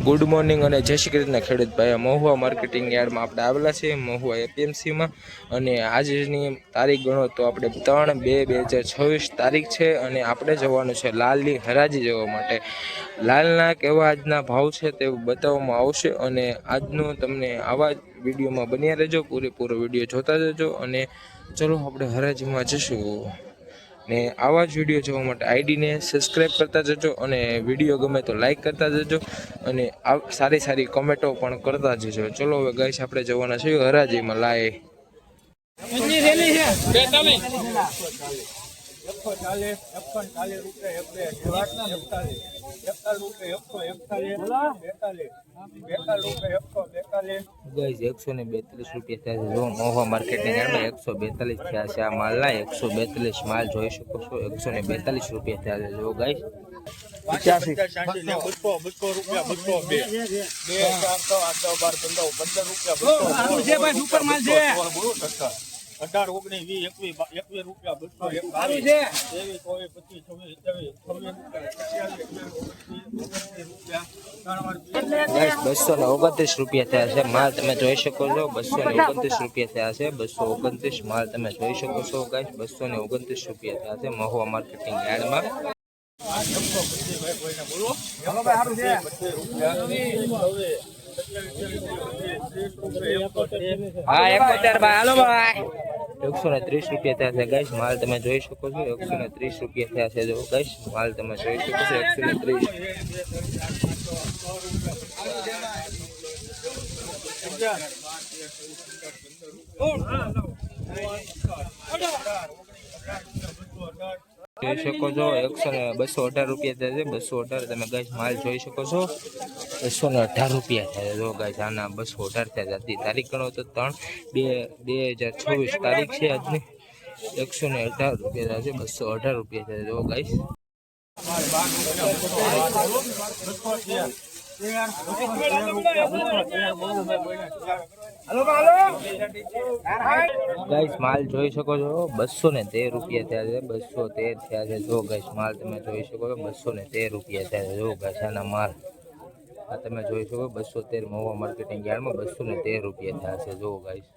Good morning અને જય શ્રી કૃષ્ણ ખેડૂત ભાઈ। મહુવા માર્કેટિંગ યાર્ડમાં આપણે આવેલા છીએ, મહુવા એપીએમસીમાં। અને આજની તારીખ ગણો તો આપણે 3/2/2026 તારીખ છે અને આપણે જવાનું છે લાલની હરાજી જોવા માટે। લાલના કેવા આજના ભાવ છે તે બતાવવામાં આવશે અને આજનું તમને આવા જ વિડીયોમાં બન્યા રહેજો, પૂરેપૂરો વિડીયો જોતા જજો। અને ચલો આપણે હરાજીમાં જશું ને આવા જ વિડીયો જોવા માટે આઈડીને સબસ્ક્રાઈબ કરતા જજો અને વિડીયો ગમે તો લાઈક કરતા જજો અને સારી સારી કમેન્ટો પણ કરતા જજો। ચલો હવે ગાઈસ આપણે જવાના છે હરાજીમાં લાય। 142 રૂપિયા થયા છે। જો મહુવા માર્કેટની યાર્ડમાં 142 થયા છે આ માલના। 142 માલ જોઈ શકો છો। 142 રૂપિયા થયા છે જો ગાઈસ। 229 રૂપિયા થયા છે માલ, તમે જોઈ શકો છો। 229 રૂપિયા થયા છે। 229 માલ તમે જોઈ શકો છો ગાઈસ। 229 રૂપિયા થયા છે મહુવા માર્કેટિંગ યાર્ડમાં। હા 71 ભાઈ હાલો ભાઈ। 130 રૂપિયા થયા છે ગાઈસ માલ, તમે જોઈ શકો છો। 130 રૂપિયા થયા છે જો ગાઈસ માલ, તમે જોઈ શકો છો 130। જોઈ શકો છો 218 રૂપિયા થયા છે। 218 તમે ગાઈસ માલ જોઈ શકો છો। 218 રૂપિયા થયા જો ગાઈસ આના 218 થયા છે। તારીખ ગણો તો 3/2/2026 તારીખ છે આજની। 118 રૂપિયા થયા છે। 218 રૂપિયા થયા જો ગાઈસ। ગાઈસ માલ જોઈ શકો છો 213 રૂપિયા થયા છે। 213 થયા છે જો ગાઈસ માલ, તમે જોઈ શકો છો 213 રૂપિયા થયા છે જો ગાઈસ આના માલ। આ તમે જોઈ શકો 213 મહુવા માર્કેટિંગ યાર્ડમાં 213 રૂપિયા થયા છે જો ગાઈસ।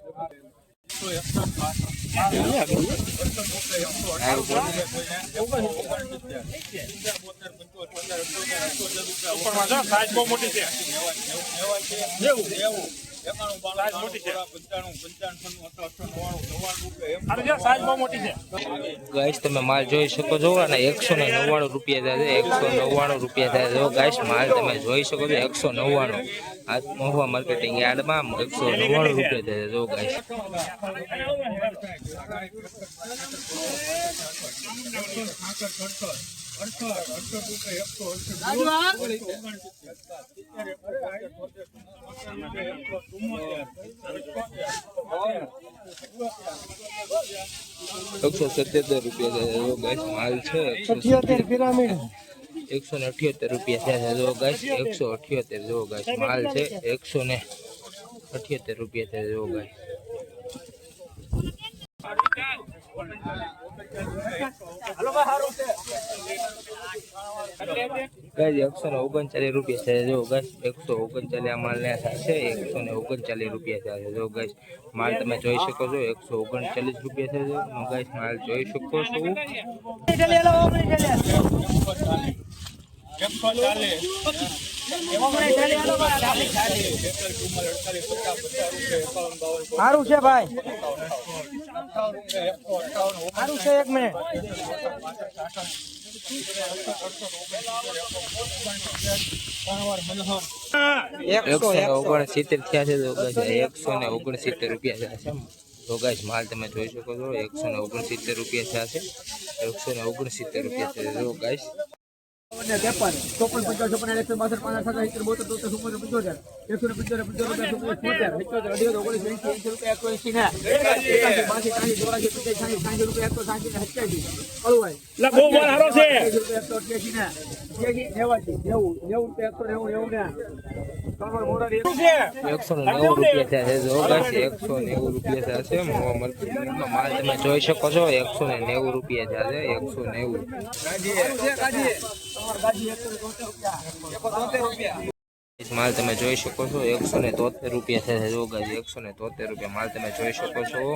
ગાઈસ તમે માલ જોઈ શકો છો અને 199 રૂપિયા થયા છે। 199 રૂપિયા થયા છે ગાઈસ માલ, તમે જોઈ શકો છો 199 આ મહુવા માર્કેટિંગ યાર્ડમાં 199 રૂપિયા થયા જો ગાઈસ। એકસો 77 રૂપિયા ગાઈસ માલ છે। 178 રૂપિયા થયા છે જો ગાઈસ। 178 જો ગાઈસ માલ છે। 178 રૂપિયા થયા જો ગાઈસ। ગાઈસ 139 રૂપિયા થયા જો ગાઈસ। 139 આ માલ ના છે। 139 રૂપિયા થયા જો ગાઈસ માલ, તમે જોઈ શકો છો 139 રૂપિયા થયા છે ગાઈસ માલ જોઈ શકો છો। સારું છે ભાઈ, સારું છે 1 મિનિટ। 169 થયા છે તો ગાઈસ। 169 રૂપિયા થયા છે તો ગાઈસ માલ, તમે જોઈ શકો છો 169 રૂપિયા થયા છે। 169 રૂપિયા થયા જો ગાઈસ। 190 રૂપિયા થયા છે જો ગાઈસ। 190 રૂપિયા થયા છે મહુવા માર્કેટમાં માલ, તમે જોઈ શકો છો 190 રૂપિયા થયા છે। 190 માલ તમે જોઈ શકો છો 173 રૂપિયા થશે. જો ગાજી 173 રૂપિયા માલ તમે જોઈ શકો છો.